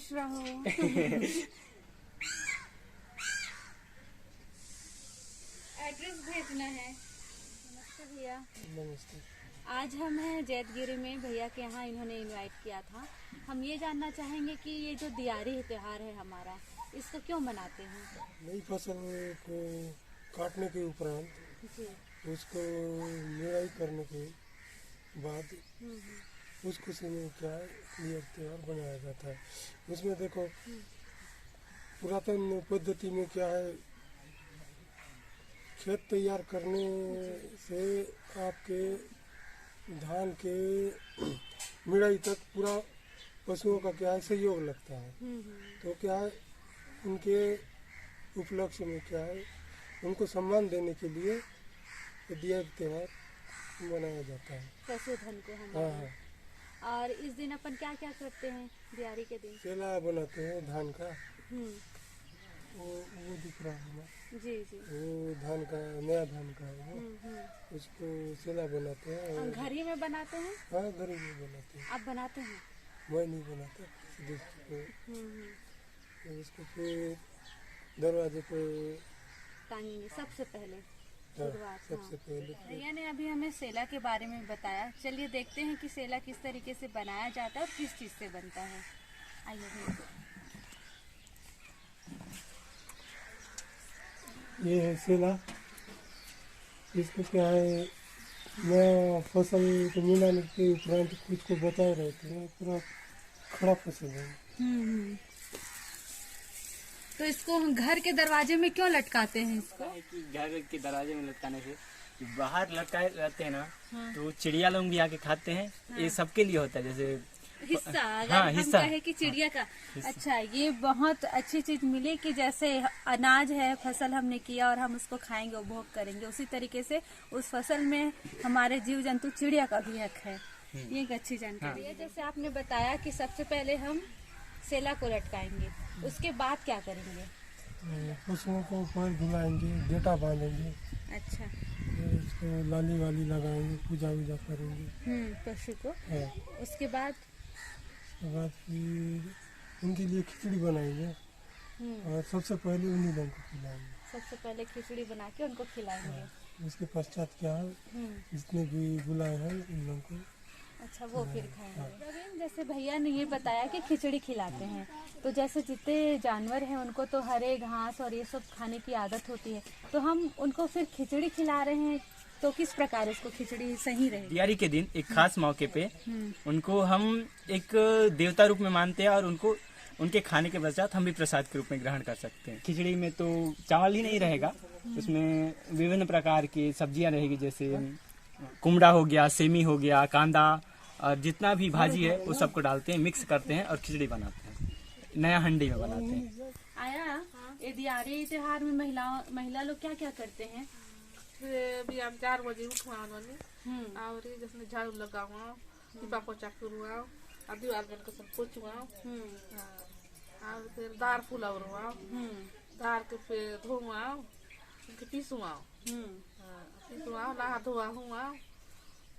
खुश रहो। एड्रेस भेजना है। नमस्ते भैया। नमस्ते। आज हम हैं जैतगिरी में, भैया के यहाँ इन्होंने इनवाइट किया था। हम ये जानना चाहेंगे कि ये जो दिवाली त्योहार है हमारा, इसको क्यों मनाते हैं? नई फसल को काटने के उपरांत जी। उसको निराई करने के बाद उस खुशी में क्या है ये त्योहार बनाया जाता है। उसमें देखो पुरातन पद्धति में क्या है, खेत तैयार करने से आपके धान के मिड़ाई तक पूरा पशुओं का क्या है सहयोग लगता है। तो क्या है उनके उपलक्ष्य में क्या है उनको सम्मान देने के लिए दिया त्योहार मनाया जाता है। पशुधन को हम। हाँ। और इस दिन अपन क्या क्या करते हैं दिवाली के दिन? सेला बनाते हैं धान का। वो दिख रहा है ना? जी जी। वो धान का नया धान का है वो। उसको सेला बनाते हैं। हम घर ही में बनाते हैं? हाँ, घर में बनाते हैं। आप बनाते हैं? मैं नहीं बनाता। उसको फिर दरवाजे पे टांगेंगे सबसे पहले। हाँ, शुरुआत। सबसे पहले भैया ने अभी हमें सेला के बारे में बताया। चलिए देखते हैं कि सेला किस तरीके से बनाया जाता है और किस चीज से बनता है। आइए भैया। ये है सेला। इसको क्या है मैं फसल को मिलाने के उपरांत कुछ को बताए रहते हैं, पूरा खड़ा फसल है। तो इसको हम घर के दरवाजे में क्यों लटकाते हैं इसको? कि घर के दरवाजे में लटकाने से बाहर लटकाए रहते हैं ना, तो चिड़िया लोग भी आके खाते हैं। ये सबके लिए होता है, जैसे हिस्सा। अगर हाँ, हम हिस्सा कहे कि चिड़िया का। अच्छा, ये बहुत अच्छी चीज मिली कि जैसे अनाज है, फसल हमने किया और हम उसको खाएंगे, उपभोग करेंगे, उसी तरीके से उस फसल में हमारे जीव जंतु चिड़िया का भी हक है। ये एक अच्छी जानकारी है। जैसे आपने बताया कि सबसे पहले हम सेला को लटकाएंगे, उसके बाद क्या करेंगे? पशुओं को पैर धुलाएंगे, डेटा बांधेंगे, अच्छा। उसको लाली वाली लगाएंगे, पूजा वूजा करेंगे पशु को। हाँ। उसके बाद फिर उनके लिए खिचड़ी बनाएंगे और सबसे पहले उन्हीं लोगों को खिलाएंगे। सबसे पहले खिचड़ी बना के उनको खिलाएंगे। उसके पश्चात क्या है जितने भी बुलाए हैं उन लोगों को। अच्छा, वो फिर खाएंगे। जैसे भैया ने ये बताया कि खिचड़ी खिलाते हैं, तो जैसे जितने जानवर हैं उनको तो हरे घास और ये सब खाने की आदत होती है, तो हम उनको फिर खिचड़ी खिला रहे हैं, तो किस प्रकार उसको खिचड़ी सही रहेगी? दिवाली के दिन एक खास मौके पे उनको हम एक देवता रूप में मानते हैं और उनको उनके खाने के पश्चात हम भी प्रसाद के रूप में ग्रहण कर सकते हैं। खिचड़ी में तो चावल ही नहीं रहेगा, उसमें विभिन्न प्रकार की सब्जियां रहेगी, जैसे कुमड़ा हो गया, सेमी हो गया, कांदा और जितना भी भाजी है वो सबको डालते हैं, मिक्स करते हैं और खिचड़ी बनाते हैं। नया हंडी में बनाते हैं। आया, ये दिवाली त्योहार में महिला लोग क्या क्या करते हैं? भी हम 4 बजे उठवानी और जैसे झाड़ू लगावा, दीपा पोछा करुआ, और दीवार बन के सब पोछुआ, और फिर दार फुलौरुआ, दार के फिर धोआ, उनके पीसुआ, नहा धोआ हुआ,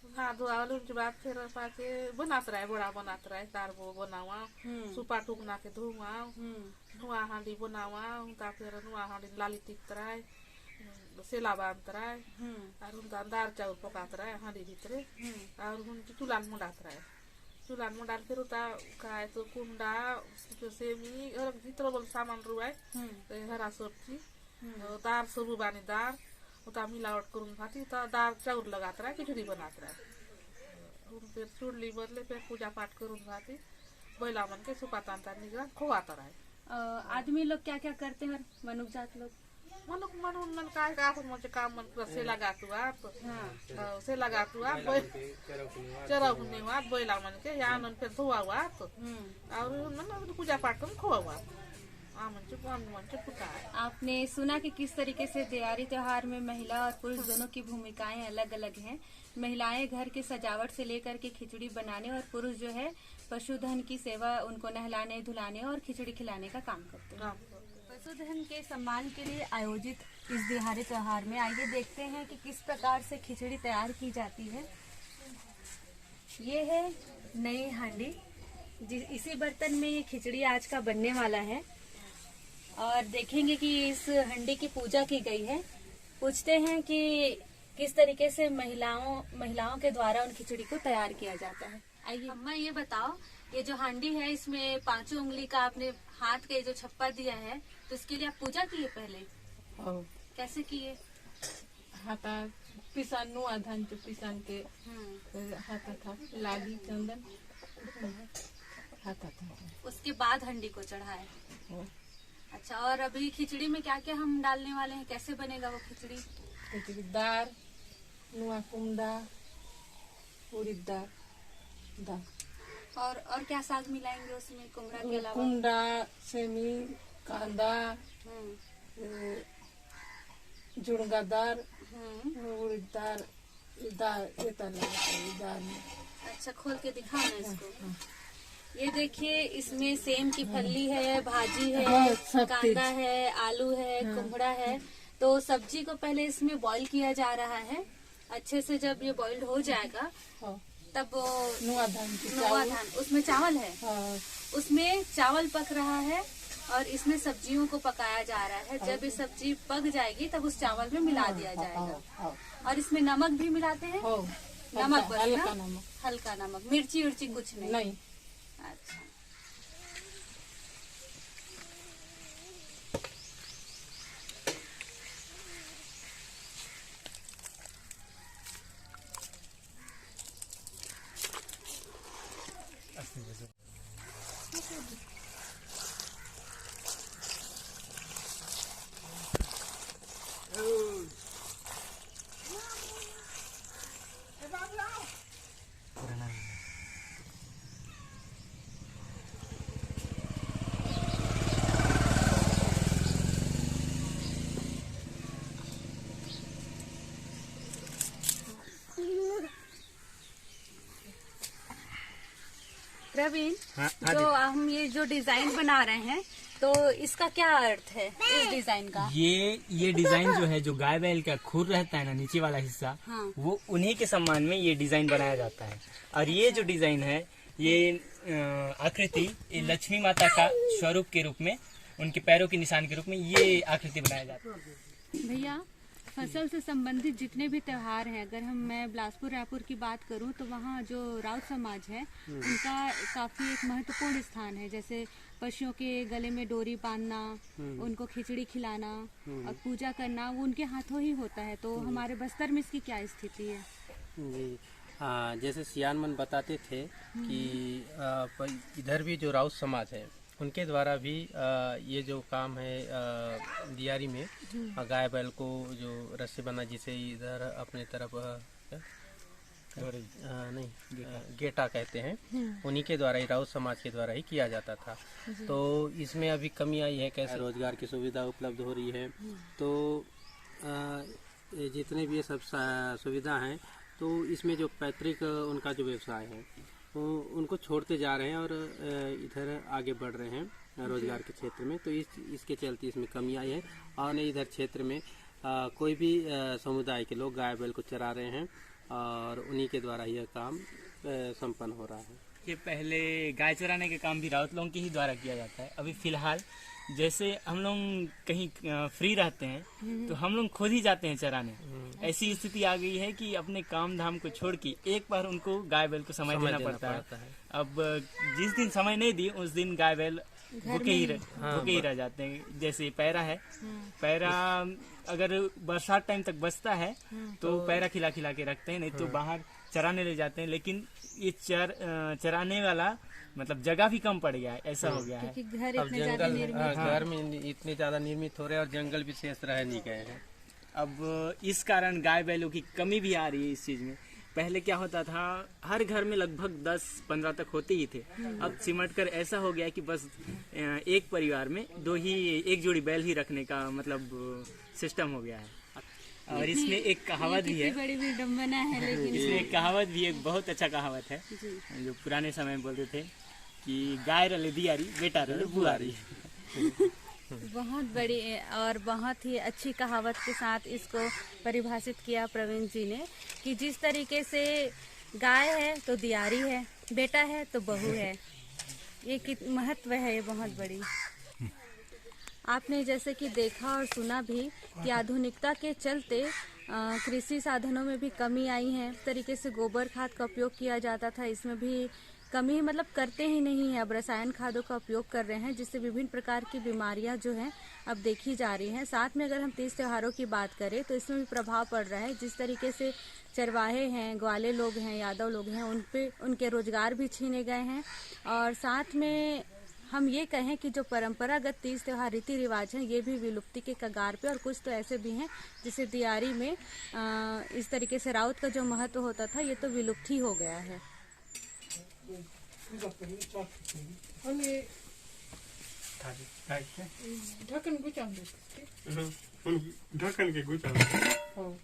नहा धोआ उनके बाद फिर पाके बनाते रहे, बड़ा बनाते रहे, दार वो बनावा, सुपा टूकना के धोआ, नुआ हांडी बनावा, उनका फिर नुआ हांडी लाली टिकत रहे, सेला बांधते रहे, और उनका दार चाउर पकाते रहे हांडी भीतरे, और उनकी चूल्हान मुंडाते रहे। चूल्हान मुंडाल फिर उता खाए तो कुंडा, सेमी और जितना बोल सामान रुआए, हरा सब्जी, दार सबू बानी दार, उता मिलावट करून भाती, तो दार चाउर लगाते रहे, खिचड़ी बनाते रहे। फिर चूल्ही बदले फिर पूजा पाठ करून भाती, बैला मन के सुपा तान तान निकला खोवाता रहे। आदमी लोग क्या क्या करते हैं? मनुष्य जात लोग मन काय का मन काम मन से लगातुआ, से लगातुआ, चरौने हुआ, बैला मन के यहाँ मन फिर धोआ हुआ, और मन पूजा पाठ कर खोआ। आपने सुना कि किस तरीके से दिवाली त्योहार में महिला और पुरुष दोनों की भूमिकाएं अलग अलग हैं। महिलाएं घर के सजावट से लेकर के खिचड़ी बनाने और पुरुष जो है पशुधन की सेवा, उनको नहलाने धुलाने और खिचड़ी खिलाने का काम करते हैं। पशुधन के सम्मान के लिए आयोजित इस दिवाली त्योहार में आइए देखते हैं कि किस प्रकार से खिचड़ी तैयार की जाती है। ये है नई हांडी, इसी बर्तन में ये खिचड़ी आज का बनने वाला है और देखेंगे कि इस हंडी की पूजा की गई है। पूछते हैं कि किस तरीके से महिलाओं के द्वारा उन खिचड़ी को तैयार किया जाता है। आइए अम्मा, ये बताओ, ये जो हांडी है इसमें 5 उंगली का आपने हाथ के जो छप्पा दिया है, तो इसके लिए आप पूजा किए पहले? और कैसे किए? हाथा पिसान नुआ धान जो पिसान के हाथा था लागी चंदन हाथा था। उसके बाद हंडी को चढ़ाए। अच्छा, और अभी खिचड़ी में क्या क्या हम डालने वाले हैं? कैसे बनेगा वो खिचड़ी? खिचड़ी दाल, नुआ कुमदा, उड़द दाल, और क्या साग मिलाएंगे उसमें कुमड़ा के अलावा? कुंडा, सेमी, कांदा, जुड़गा दाल, उड़द दाल, दाल ये दाल में। अच्छा, खोल के दिखाओ ना इसको। ये देखिए, इसमें सेम की फल्ली है, भाजी है, कांदा है, आलू है, कुमड़ा है। तो सब्जी को पहले इसमें बॉईल किया जा रहा है। अच्छे से जब ये बॉइल्ड हो जाएगा तब नुआ धान उसमें चावल है, उसमें चावल पक रहा है और इसमें सब्जियों को पकाया जा रहा है। जब ये सब्जी पक जाएगी तब उस चावल में मिला दिया जाएगा। और इसमें नमक भी मिलाते हैं? नमक बस ना? हल्का नमक, मिर्ची उर्ची कुछ नहीं? अच्छा, प्रवीण, तो हम ये जो डिजाइन बना रहे हैं, तो इसका क्या अर्थ है इस डिजाइन का? ये डिजाइन जो है, जो गाय बैल का खुर रहता है ना, नीचे वाला हिस्सा, वो उन्हीं के सम्मान में ये डिजाइन बनाया जाता है। और ये जो डिजाइन है, ये आकृति लक्ष्मी माता का स्वरूप के रूप में, उनके पैरों के निशान के रूप में ये आकृति बनाया जाता है। भैया, फसल से संबंधित जितने भी त्योहार हैं, अगर मैं बिलासपुर रायपुर की बात करूं तो वहाँ जो राउत समाज है उनका काफी एक महत्वपूर्ण स्थान है। जैसे पशुओं के गले में डोरी बांधना, उनको खिचड़ी खिलाना और पूजा करना, वो उनके हाथों ही होता है। तो हमारे बस्तर में इसकी क्या स्थिति है? जी हाँ, जैसे सियान मन बताते थे कि इधर भी जो राउत समाज है उनके द्वारा भी ये जो काम है दियारी में गाय बैल को जो रस्सी बना, जिसे इधर अपने तरफ गेटा कहते हैं, उन्हीं के द्वारा ही, राउत समाज के द्वारा ही किया जाता था। तो इसमें अभी कमी आई है, कैसे रोजगार की सुविधा उपलब्ध हो रही है। तो जितने भी ये सब सुविधा हैं, तो इसमें जो पैतृक उनका जो व्यवसाय है वो उनको छोड़ते जा रहे हैं और इधर आगे बढ़ रहे हैं रोजगार के क्षेत्र में। तो इसके चलते इसमें कमी आई है। और इधर क्षेत्र में कोई भी समुदाय के लोग गाय बैल को चरा रहे हैं और उन्हीं के द्वारा यह काम संपन्न हो रहा है। ये पहले गाय चराने के काम भी राउत लोगों के ही द्वारा किया जाता है। अभी फिलहाल जैसे हम लोग कहीं फ्री रहते हैं तो हम लोग खुद ही जाते हैं चराने। ऐसी स्थिति आ गई है कि अपने काम धाम को छोड़ के एक बार उनको गाय बैल को समय देना पड़ता है। अब जिस दिन समय नहीं दी उस दिन गाय बैल भूखे ही रह जाते हैं। जैसे पैरा है, पैरा अगर बरसात टाइम तक बचता है तो पैरा खिला के रखते हैं, नहीं तो बाहर चराने ले जाते हैं। लेकिन ये चराने वाला मतलब जगह भी कम पड़ गया है, ऐसा हो गया है। अब जंगल घर में इतने ज्यादा निर्मित हो रहे हैं और जंगल भी शेष रह नहीं गए हैं। अब इस कारण गाय बैलों की कमी भी आ रही है इस चीज में। पहले क्या होता था, हर घर में लगभग 10-15 तक होते ही थे। अब सिमट कर ऐसा हो गया कि बस एक परिवार में एक जोड़ी बैल ही रखने का मतलब सिस्टम हो गया है। और इसमें एक कहावत भी है, बड़ी विडंबना है, लेकिन इसमें एक कहावत भी, एक बहुत अच्छा कहावत है जो पुराने समय में बोलते थे कि गाय रले दियारी, बेटा रले बुआरी। बहुत बड़ी और बहुत ही अच्छी कहावत के साथ इसको परिभाषित किया प्रवीण जी ने कि जिस तरीके से गाय है तो दियारी है, बेटा है तो बहू है। ये महत्व है, ये बहुत बड़ी। आपने जैसे कि देखा और सुना भी कि आधुनिकता के चलते कृषि साधनों में भी कमी आई है। इस तरीके से गोबर खाद का उपयोग किया जाता था, इसमें भी कमी मतलब करते ही नहीं है। अब रसायन खादों का उपयोग कर रहे हैं, जिससे विभिन्न प्रकार की बीमारियां जो हैं अब देखी जा रही हैं। साथ में अगर हम तीज त्योहारों की बात करें तो इसमें भी प्रभाव पड़ रहा है। जिस तरीके से चरवाहे हैं, ग्वाले लोग हैं, यादव लोग हैं, उनके रोजगार भी छीने गए हैं। और साथ में हम ये कहें कि जो परंपरागत तीज त्योहार रीति रिवाज हैं, ये भी विलुप्ति के कगार पे। और कुछ तो ऐसे भी हैं जैसे दियारी में इस तरीके से राउत का जो महत्व होता था, ये तो विलुप्त ही हो गया है। ढक्कन गुचाऊं ढक्कन के गुचाऊं।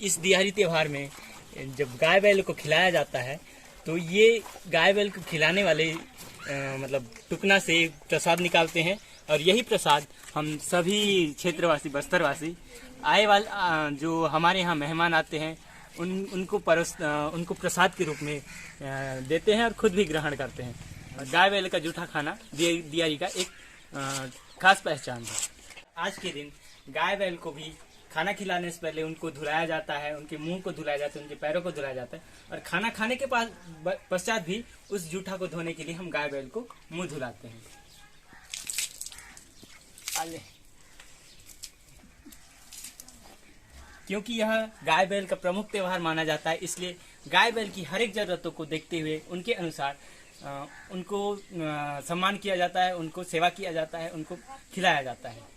इस दियारी त्योहार में जब गाय बैल को खिलाया जाता है तो ये गाय बैल को खिलाने वाले मतलब टुकना से प्रसाद निकालते हैं और यही प्रसाद हम सभी क्षेत्रवासी बस्तरवासी आए वाले जो हमारे यहाँ मेहमान आते हैं उनको प्रसाद के रूप में देते हैं और खुद भी ग्रहण करते हैं। गाय बैल का जूठा खाना दियारी का एक खास पहचान है। आज के दिन गाय बैल को भी खाना खिलाने से पहले उनको धुलाया जाता है, उनके मुंह को धुलाया जाता है, उनके पैरों को धुलाया जाता है और खाना खाने के पश्चात भी उस जूठा को धोने के लिए हम गाय बैल को मुंह धुलाते हैं। क्योंकि यह गाय बैल का प्रमुख त्योहार माना जाता है, इसलिए गाय बैल की हर एक जरूरतों को देखते हुए उनके अनुसार उनको सम्मान किया जाता है, उनको सेवा किया जाता है, उनको खिलाया जाता है।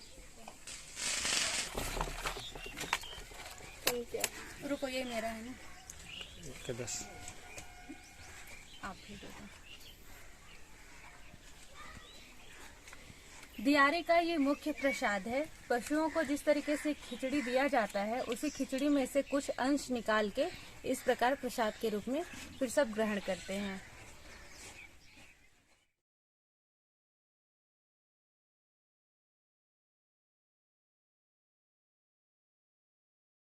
रुको, ये मेरा है ना, बस आप ही दो। दियारी का ये मुख्य प्रसाद है। पशुओं को जिस तरीके से खिचड़ी दिया जाता है, उसी खिचड़ी में से कुछ अंश निकाल के इस प्रकार प्रसाद के रूप में फिर सब ग्रहण करते हैं।